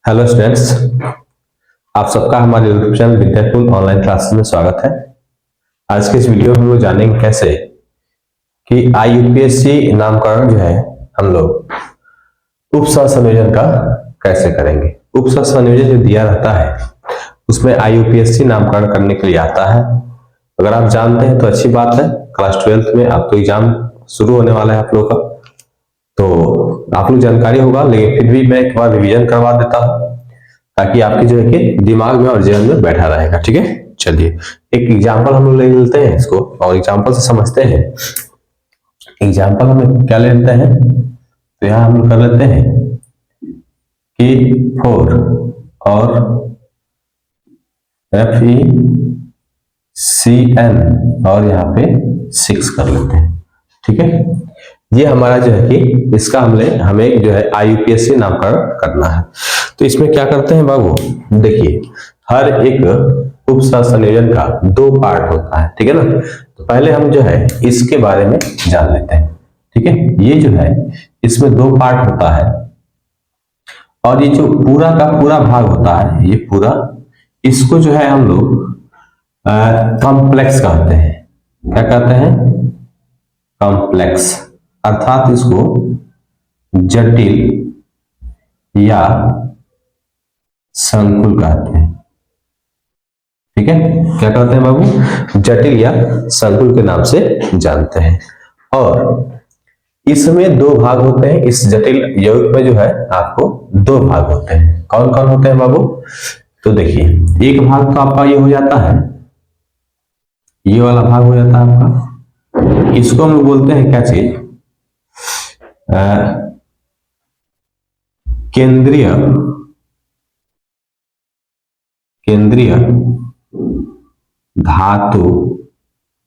Hello students, आप सबका हमारे YouTube channel Vidyakul online classes में स्वागत है। आज के इस वीडियो में हम लोग जानेंगे कैसे कि IUPAC नामकरण जो है हम लोग उपसंयोजन संयोजन का कैसे करेंगे। उपसंयोजन संयोजन जो दिया रहता है उसमें IUPAC नामकरण करने के लिए आता है। अगर आप जानते हैं तो अच्छी बात है। क्लास 12th में आपको एग्जाम शुरू होने वाला है आप लोग का, तो आप लोग जानकारी होगा, लेकिन फिर भी मैं एक बार रिवीजन करवा देता हूं ताकि आपके जो है कि दिमाग में और जहन में बैठा रहेगा। ठीक है, चलिए एक एग्जांपल हम लोग ले लेते हैं इसको और एग्जांपल से समझते हैं। एग्जांपल हम क्या ले लेते हैं, तो यहां हम लोग कर लेते हैं कि 4 और FeCN और यहाँ पे 6 कर लेते हैं। ठीक है, ये हमारा जो है कि इसका हमें जो है IUPAC नामकरण करना है। तो इसमें क्या करते हैं बाबू, देखिए हर एक उपसंयोजन संयोजन का 2 पार्ट होता है। ठीक है ना, तो पहले हम जो है इसके बारे में जान लेते हैं। ठीक है, ये जो है इसमें 2 पार्ट होता है और ये जो पूरा का पूरा भाग होता है, ये पूरा इसको जो है हम लोग कॉम्प्लेक्स कहते हैं। क्या कहते हैं? कॉम्प्लेक्स, अर्थात इसको जटिल या संकुल कहते हैं। ठीक है, क्या कहते हैं बाबू? जटिल या संकुल के नाम से जानते हैं। और इसमें 2 भाग होते हैं। इस जटिल यौगिक में जो है आपको 2 भाग होते हैं। कौन कौन होते हैं बाबू? तो देखिए एक भाग तो आपका ये हो जाता है, ये वाला भाग हो जाता है आपका, इसको हम लोग बोलते हैं क्या चीज? केंद्रीय धातु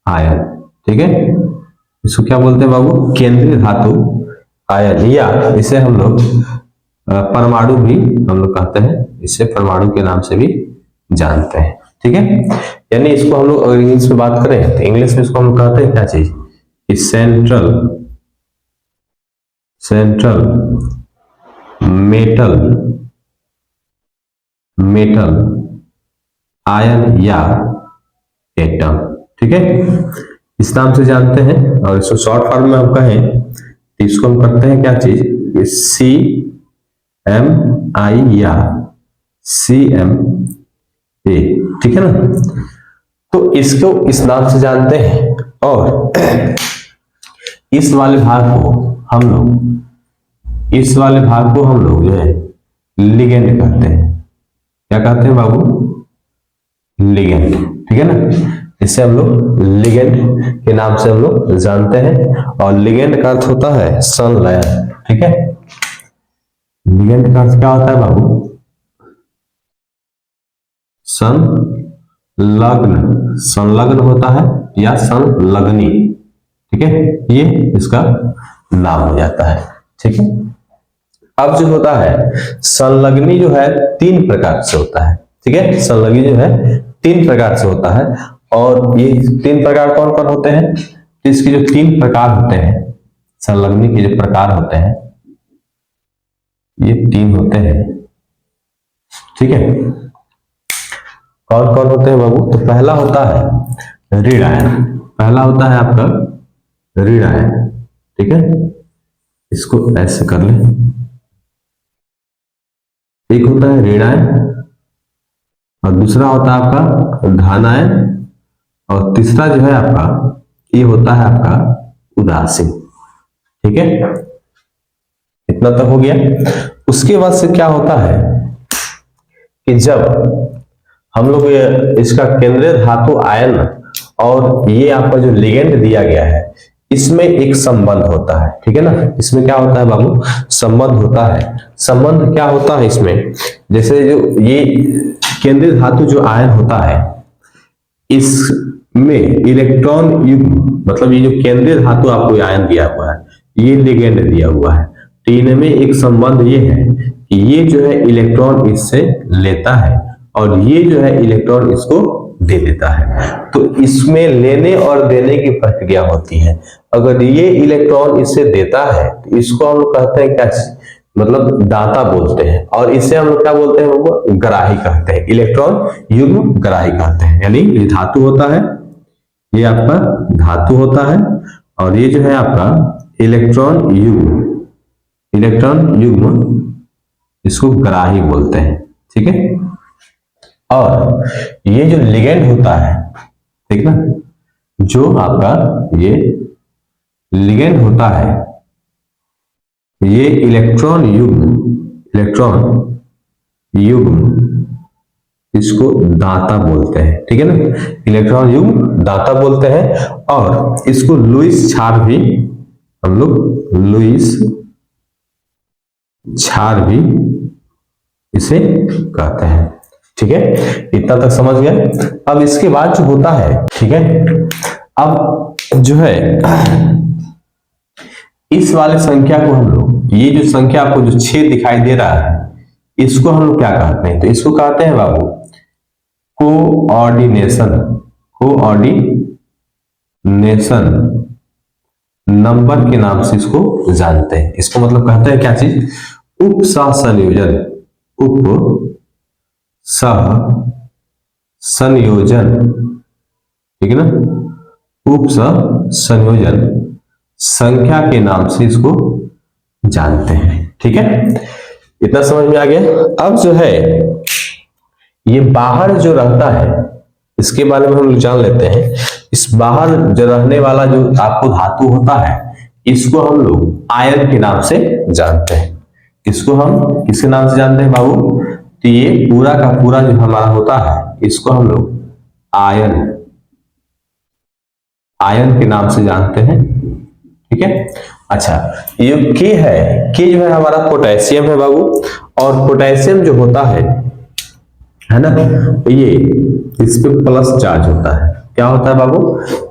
आयन। ठीक है, इसको क्या बोलते हैं बाबू? केंद्रीय धातु आयन, या इसे हम लोग परमाणु भी हम लोग कहते हैं, इसे परमाणु के नाम से भी जानते हैं। ठीक है, यानी इसको हम लोग अगर इंग्लिश में बात करें तो इंग्लिश में इसको हम लोग कहते हैं क्या चीज? सेंट्रल मेटल आयन या एटम। ठीक है, इस नाम से जानते हैं। और इसको शॉर्ट फॉर्म में हम कहें तो इसको हम करते हैं क्या चीज? CMI या CMA। ठीक है ना, तो इसको इस नाम से जानते हैं। और इस वाले भाग को हम लोग जो है लिगेंड कहते हैं। क्या कहते हैं बाबू? लिगेंड। ठीक है ना, इसे हम लोग लिगेंड के नाम से हम लोग जानते हैं। और लिगेंड का अर्थ होता है संलयन। ठीक है, लिगेंड का अर्थ क्या होता है बाबू? संलग्न होता है या संलग्नी। ठीक है, ये इसका नाम हो जाता है। ठीक है, अब जो होता है संलग्नी जो है 3 प्रकार से होता है। ठीक है, संलग्नी जो है 3 प्रकार से होता है। और ये 3 प्रकार कौन कौन होते हैं? तो इसके जो 3 प्रकार होते हैं, संलग्नी के जो प्रकार होते हैं, ये 3 होते हैं। ठीक है, कौन कौन होते हैं बाबू? तो पहला होता है ऋण आयन। पहला होता है आपका ऋण आयन। ठीक है, इसको ऐसे कर ले। एक होता है ऋण आयन और दूसरा होता है आपका धन आयन और तीसरा जो है आपका ये होता है आपका उदासीन। ठीक है, इतना तक हो गया। उसके बाद से क्या होता है कि जब हम लोग इसका केंद्रीय धातु आयन और ये आपका जो लिगेंड दिया गया है, इसमें एक संबंध होता है। ठीक है ना, इसमें क्या होता है बाबू? संबंध होता है। संबंध क्या होता है इसमें? जैसे जो ये केंद्रीय धातु जो आयन होता है, इसमें इलेक्ट्रॉन युग्म, मतलब ये जो केंद्रीय धातु आपको आयन दिया हुआ है, ये लिगेंड दिया हुआ है, तो इनमें एक संबंध ये है कि ये जो है इलेक्ट्रॉन इससे लेता है और ये जो है इलेक्ट्रॉन इसको दे देता है। तो इसमें लेने और देने की प्रक्रिया होती है। अगर ये इलेक्ट्रॉन इससे देता है तो इसको हम लोग कहते हैं क्या? मतलब दाता बोलते हैं, और इसे हम लोग क्या बोलते हैं, वो ग्राही कहते हैं, इलेक्ट्रॉन युग्म ग्राही कहते हैं। यानी ये धातु होता है, ये आपका धातु होता है, और ये जो है आपका इलेक्ट्रॉन युग्म, इलेक्ट्रॉन युग्म इसको ग्राही बोलते हैं। ठीक है, और ये जो लिगेंड होता है, ठीक ना, जो आपका ये लिगेंड होता है, ये इलेक्ट्रॉन युग्म, इलेक्ट्रॉन युग्म इसको दाता बोलते हैं। ठीक है ना, इलेक्ट्रॉन युग्म दाता बोलते हैं, और इसको लुईस क्षार भी हम लोग लुईस क्षार भी इसे कहते हैं। ठीक है, इतना तक समझ गए। अब इसके बाद जो होता है, ठीक है, अब जो है इस वाले संख्या को हम लोग, ये जो संख्या आपको जो 6 दिखाई दे रहा है, इसको हम लोग क्या कहते हैं, तो इसको कहते हैं बाबू कोऑर्डिनेशन, कोऑर्डिनेशन नंबर के नाम से इसको जानते हैं। इसको मतलब कहते हैं क्या चीज, उप सह संयोजन, उप सह संयोजन, ठीक है ना, उप सह संयोजन संख्या के नाम से इसको जानते हैं। ठीक है, इतना समझ में आ गया। अब जो है ये बाहर जो रहता है, इसके बारे में हम लोग जान लेते हैं। इस बाहर जो रहने वाला जो आपको धातु होता है, इसको हम लोग आयन के नाम से जानते हैं। इसको हम किसके नाम से जानते हैं बाबू, तो ये पूरा का पूरा जो हमारा होता है, इसको हम लोग आयन, आयन के नाम से जानते हैं। ठीक है, अच्छा, ये के है, के जो है हमारा पोटेशियम है बाबू, और पोटेशियम जो होता है ना, ये इस पे प्लस चार्ज होता है। क्या होता है बाबू,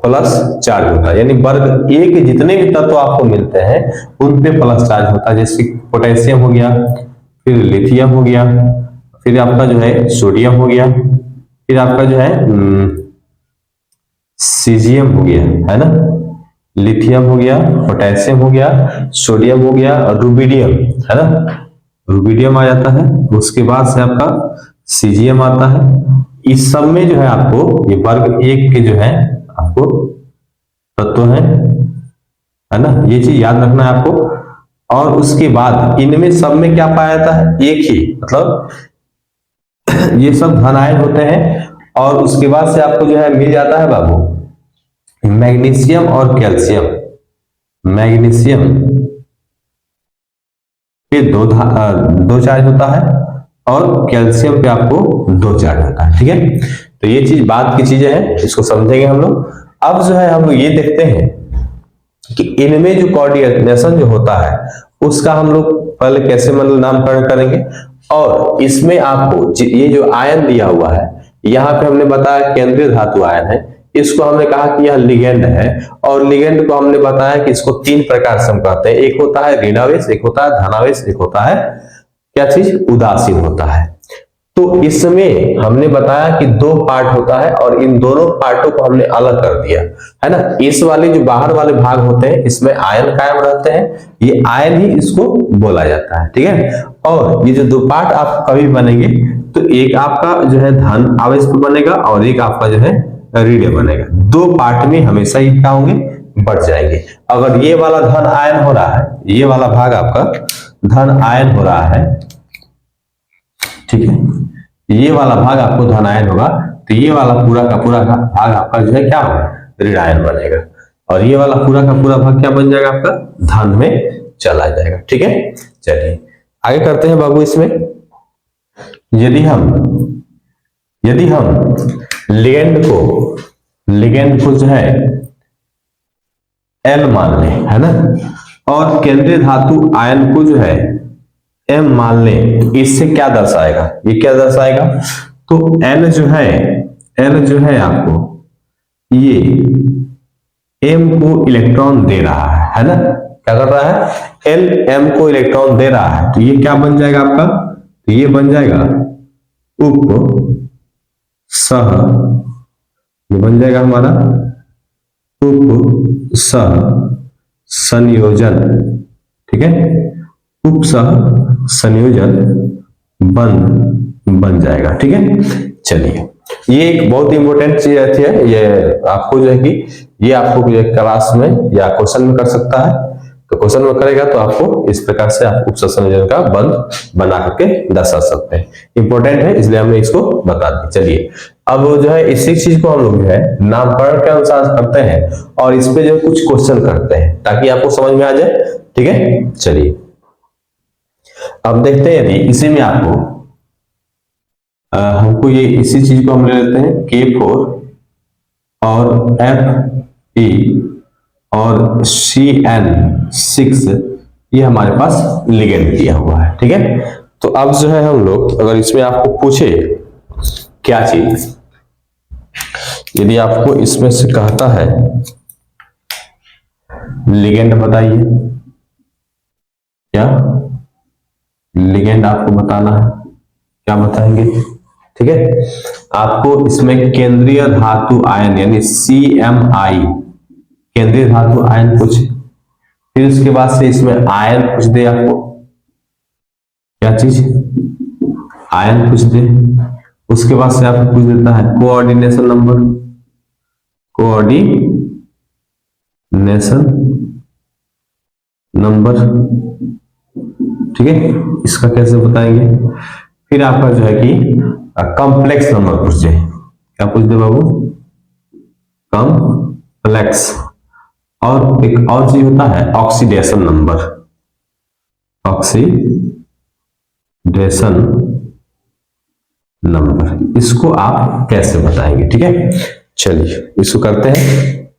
प्लस चार्ज होता है, यानी वर्ग ए के जितने भी तत्व आपको मिलते हैं उन पे प्लस चार्ज होता है। जैसे पोटेशियम हो गया, फिर लिथियम हो गया, फिर आपका जो है सोडियम हो गया, फिर आपका जो है सीजियम हो गया, है ना, लिथियम हो गया, पोटेशियम हो गया, सोडियम हो गया, और रुबिडियम, है ना, रुबिडियम आ जाता है। उसके बाद से आपका सीजियम आता है। इस सब में जो है आपको ये वर्ग एक के जो है आपको तत्व है ना, ये चीज याद रखना है आपको। और उसके बाद इनमें सब में क्या पाया जाता है, एक ही, मतलब ये सब धन आयन होते हैं। और उसके बाद से आपको जो है मिल जाता है बाबू मैग्नीशियम और कैल्शियम, मैग्नीशियम पे दो चार्ज होता है, और कैल्शियम पे आपको 2 चार्ज होता है। ठीक है, तो ये चीज बाद की चीजें हैं, इसको समझेंगे हम लोग। अब जो है हम लोग ये देखते हैं कि इनमें जो कोऑर्डिनेशन जो होता है उसका हम लोग पहले कैसे मतलब नामकरण करेंगे। और इसमें आपको ये जो आयन दिया हुआ है, यहाँ पे हमने बताया केंद्रीय धातु आयन है, इसको हमने कहा कि यह लिगेंड है, और लिगेंड को हमने बताया कि इसको 3 प्रकार से हम कहते हैं। एक होता है ऋणावेश, एक होता है धनावेश, एक होता है क्या चीज, उदासीन होता है। तो इसमें हमने बताया कि 2 पार्ट होता है, और इन दोनों पार्टों को हमने अलग कर दिया, है ना। इस वाले जो बाहर वाले भाग होते हैं इसमें आयन कायम रहते हैं, ये आयन ही इसको बोला जाता है। ठीक है, और ये जो 2 पार्ट आप कभी बनेंगे, तो एक आपका जो है धन आवेश पे बनेगा, और एक आपका जो है ऋण बनेगा। 2 पार्ट में हमेशा ही क्या होंगे, बढ़ जाएंगे। अगर ये वाला धन आयन हो रहा है, ये वाला भाग आपका धन आयन हो रहा है, ठीक है, ये वाला भाग आपको धन आयन होगा, तो ये वाला पूरा का पूरा का भाग आपका जो है क्या होगा, ऋण आयन बनेगा। और ये वाला पूरा का पूरा भाग क्या बन जाएगा, आपका धन में चला जाएगा। ठीक है, चलिए आगे करते हैं बाबू। इसमें यदि हम लिगेंड को जो है L मान लें, है ना, और केंद्रीय धातु आयन को जो है M मान लें, तो इससे क्या दर्शाएगा, ये क्या दर्शाएगा, तो L जो है आपको ये M को इलेक्ट्रॉन दे रहा है ना, क्या कर रहा है, L M को इलेक्ट्रॉन दे रहा है, तो ये क्या बन जाएगा आपका, तो ये बन जाएगा उप सह, ये बन जाएगा हमारा उप सह संयोजन। ठीक है, उपसह संयोजन बन जाएगा। ठीक है, चलिए ये एक बहुत इंपॉर्टेंट चीज रहती है, ये आपको जो है कि ये आपको क्लास में या क्वेश्चन में कर सकता है, तो क्वेश्चन में करेगा तो आपको इस प्रकार से आप उपसह संयोजन का बंध बना करके दर्शा सकते हैं। इंपॉर्टेंट है इसलिए हमने इसको बता दिया। चलिए अब जो है इसी चीज को हम लोग जो है नामकरण के अनुसार करते हैं और इस पे जो कुछ क्वेश्चन करते हैं ताकि आपको समझ में आ जाए। ठीक है, चलिए अब देखते हैं यदि इसी में आपको हमको ये इसी चीज को हम ले लेते हैं K4 और Fe और CN6, ये हमारे पास लिगेंड दिया हुआ है। ठीक है, तो अब जो है हम लोग अगर इसमें आपको पूछे क्या चीज, यदि आपको इसमें से कहता है लिगेंड बताइए, क्या लिगेंड आपको बताना है, क्या बताएंगे। ठीक है, आपको इसमें केंद्रीय धातु आयन यानी CMI केंद्रीय धातु आयन पूछे, फिर उसके बाद से इसमें आयन पूछ दे, आपको क्या चीज आयन पूछ दे, उसके बाद से आपको पूछ देता है कोऑर्डिनेशन नंबर, कोऑर्डिनेशन नंबर। ठीक है, इसका कैसे बताएंगे। फिर आपका जो है कि कॉम्प्लेक्स नंबर पूछ दे, क्या पूछ दे बाबू, कॉम्प्लेक्स। और एक और चीज होता है ऑक्सीडेशन नंबर, ऑक्सीडेशन नंबर, इसको आप कैसे बताएंगे। ठीक है, चलिए इसको करते हैं।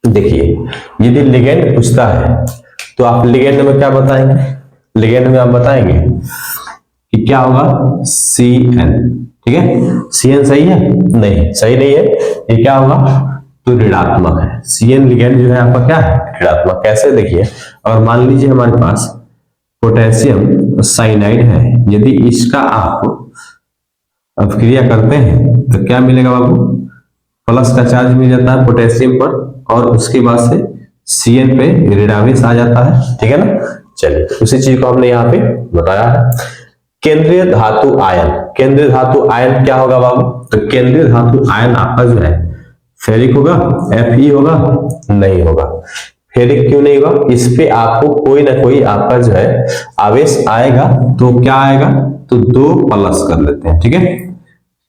देखिए यदि लिगेंड पूछता है तो आप लिगेंड में क्या बताएंगे, लिगेंड में आप बताएंगे कि क्या होगा CN। ठीक है, CN सही है, नहीं सही नहीं है, ये क्या होगा तो ऋणात्मक है। CN लिगेंड जो है आपका क्या है ऋणात्मक। कैसे, देखिए और मान लीजिए हमारे पास पोटेशियम साइनाइड है, यदि इसका आप अभिक्रिया करते हैं तो क्या मिलेगा बाबू, प्लस का चार्ज मिल जाता है पोटेशियम पर और उसके बाद से CN पे ऋणावेश आ जाता है। ठीक है ना, चलिए उसी चीज को हमने यहाँ पे बताया है। केंद्रीय धातु आयन, केंद्रीय धातु आयन क्या होगा बाबू, तो केंद्रीय धातु आयन आपका जो है फेरिक होगा, Fe होगा, नहीं होगा। फेरिक क्यों नहीं होगा, इस पे आपको कोई ना कोई आपका जो है आवेश आएगा, तो क्या आएगा तो 2 प्लस कर लेते हैं। ठीक है,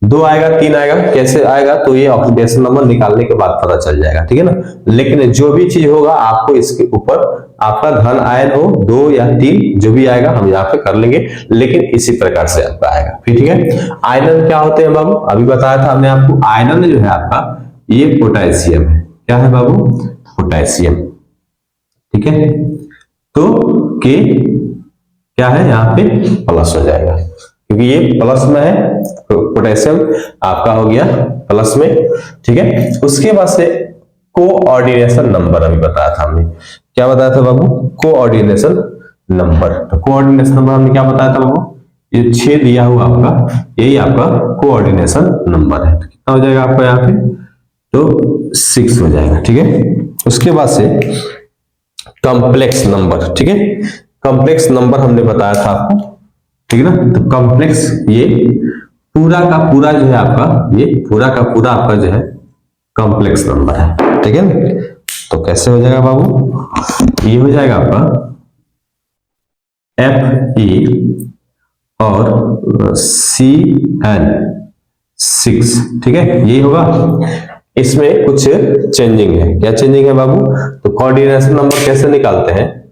2 आएगा 3 आएगा, कैसे आएगा तो ये ऑक्सीडेशन नंबर निकालने के बाद पता चल जाएगा। ठीक है ना, लेकिन जो भी चीज होगा आपको इसके ऊपर आपका धन आयन हो 2 या 3 जो भी आएगा हम यहाँ पे कर लेंगे, लेकिन इसी प्रकार से आपका आएगा। फिर ठीक है, आयनन क्या होते हैं बाबू, अभी बताया था हमने आपको, आयनन जो है आपका ये पोटेशियम है। क्या है बाबू, पोटेशियम। ठीक है, तो के क्या है यहाँ पे प्लस हो जाएगा क्योंकि ये प्लस में है, पोटेशियम आपका हो गया प्लस में। ठीक है, उसके बाद से कोऑर्डिनेशन नंबर अभी बताया था हमने, क्या बताया था बाबू, कोऑर्डिनेशन नंबर। तो कोऑर्डिनेशन नंबर हमने क्या बताया था बाबू, ये 6 दिया हुआ आपका, यही आपका कोऑर्डिनेशन नंबर है। तो कितना हो जाएगा आपका यहाँ पे, तो 6 हो जाएगा। ठीक है, उसके बाद से कॉम्प्लेक्स नंबर। ठीक है, कॉम्प्लेक्स नंबर हमने बताया था आपको। ठीक है ना, तो कॉम्प्लेक्स ये पूरा का पूरा जो है आपका, ये पूरा का पूरा आपका जो है कॉम्प्लेक्स नंबर है। ठीक है ना, तो कैसे हो जाएगा बाबू, ये हो जाएगा आपका Fe और CN6। ठीक है, यही होगा। इसमें कुछ चेंजिंग है, क्या चेंजिंग है बाबू, तो कोऑर्डिनेशन नंबर कैसे निकालते हैं,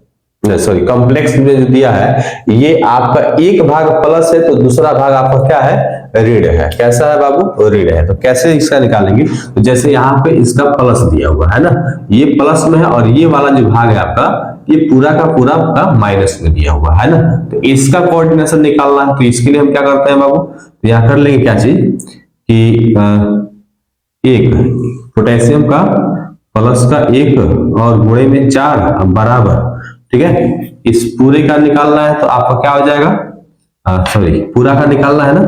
सॉरी कॉम्प्लेक्स में जो दिया है ये आपका एक भाग प्लस है तो दूसरा भाग आपका क्या है ऋण है। कैसा है बाबू, ऋण है। तो कैसे इसका निकालेंगे, तो जैसे यहाँ पे इसका प्लस दिया हुआ है ना, ये प्लस में है और ये वाला जो भाग है आपका ये पूरा का पूरा आपका माइनस में दिया हुआ है ना, तो इसका कोऑर्डिनेशन निकालना है। तो इसके लिए हम क्या करते हैं बाबू, तो यहाँ कर लेंगे क्या चीज कि एक पोटेशियम का प्लस का 1 और गुणे में 4 बराबर। ठीक है, इस पूरे का निकालना है तो आपका क्या हो जाएगा, सॉरी पूरा का निकालना है ना,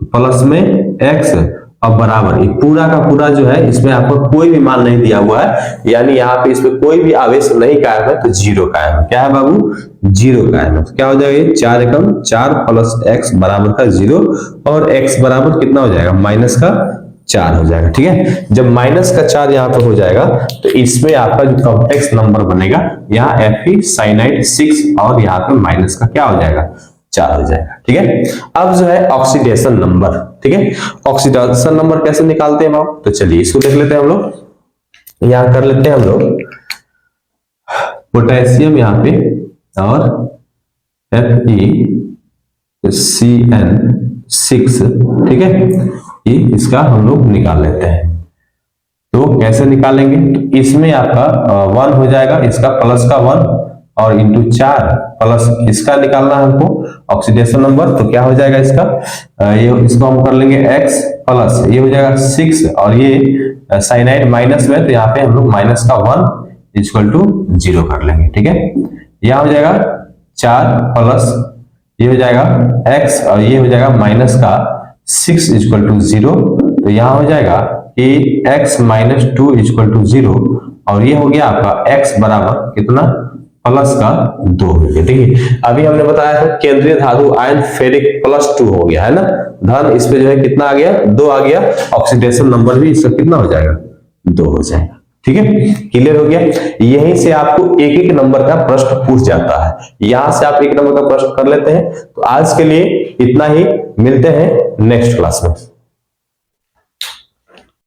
प्लस में x और बराबर, ये पूरा का पूरा जो है इसमें आपको कोई भी मान नहीं दिया हुआ है, यानी यहाँ पे इसमें कोई भी आवेश नहीं कायम है, तो जीरो कायम है। क्या है बाबू? जीरो कायम है। तो क्या हो जाएगा? 4 एकम 4 प्लस x बराबर का 0, और x बराबर कितना हो जाएगा? माइनस का 4 हो जाएगा। ठीक है, जब माइनस का 4 यहाँ पे हो जाएगा तो इसमें आपका जो कॉम्प्लेक्स नंबर बनेगा, यहाँ Fe साइनाइड 6 और यहाँ पे माइनस का क्या हो जाएगा? 4 हो जाएगा। ठीक है, अब जो है ऑक्सीडेशन नंबर। ठीक है, ऑक्सीडेशन नंबर कैसे निकालते हैं बाबू? तो चलिए इसको देख लेते हैं हम लोग। यहां कर लेते हैं हम लोग पोटेशियम यहाँ पे, और FeCN6। ठीक है, ये इसका हम लोग निकाल लेते हैं। तो कैसे निकालेंगे? तो इसमें आपका 1 हो जाएगा, इसका प्लस का 1 और इंटू 4 प्लस इसका निकालना है हमको ऑक्सीडेशन नंबर। तो क्या हो जाएगा इसका? ये इसको हम कर लेंगे x प्लस ये हो जाएगा 6, और ये साइनाइड माइनस में, तो यहाँ पे हम लोग माइनस का 1 इक्वल टू 0 कर लेंगे। ठीक है, यहाँ हो जाएगा 4 प्लस ये हो जाएगा x, और ये हो जाएगा माइनस का 6 इक्वल टू 0। तो यहाँ हो जाएगा कि x माइनस 2 इक्वल टू 0, और ये हो गया आपका x बराबर कितना? प्लस का 2 हो गया। ठीक है, अभी हमने बताया था केंद्रीय धातु आयन फेरिक +2 हो गया है ना, धन इस पे जो है कितना आ गया? 2 आ गया। ऑक्सीडेशन नंबर भी इसका कितना हो जाएगा? 2 हो जाएगा। ठीक है, क्लियर हो गया। यहीं से आपको एक एक नंबर का प्रश्न पूछ जाता है, यहां से आप एक नंबर का प्रश्न कर लेते हैं। तो आज के लिए इतना ही, मिलते हैं नेक्स्ट क्लास में।